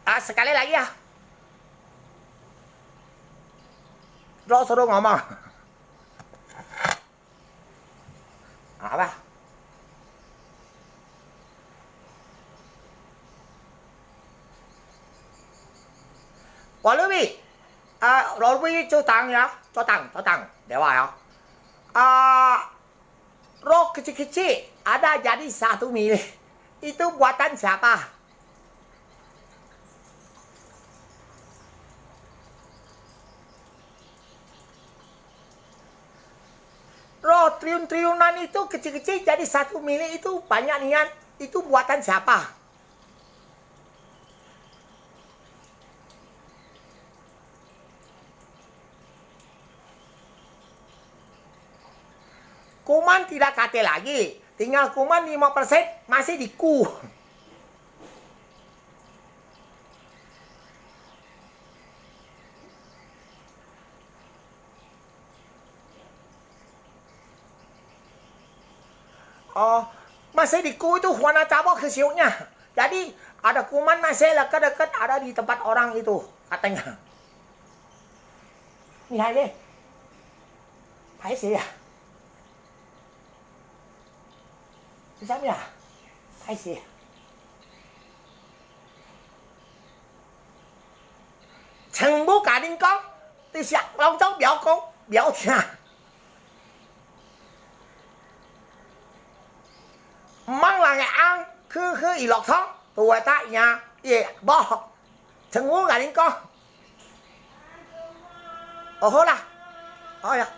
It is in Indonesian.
Sekali lagi ya. Lo suruh ngomong. Apa? Walubi, Walubi cho tang ya, cho tang, dewa ya. Roh kecil-kecil ada jadi 1 mili. Itu buatan siapa? Roh triun-triunan itu kecil-kecil jadi 1 mili itu banyak nian. Itu buatan siapa? Kuman tidak kate lagi. Tinggal kuman 5% masih di ku. Masih di ku itu warna cabok kesiuknya. Jadi ada kuman masih dekat-dekat ada di tempat orang itu katanya. Ini aja. Hai sih ya. Sao nhỉ? Hay gì? Chẳng bố cả đinh con. Tôi sạc lòng cháu béo con. Béo thì à. Mong là ngày ăn. Khứ ý lọc thông. Tôi tại nhà. Bò. Chẳng bố cả đinh con. Hô là. Thôi à.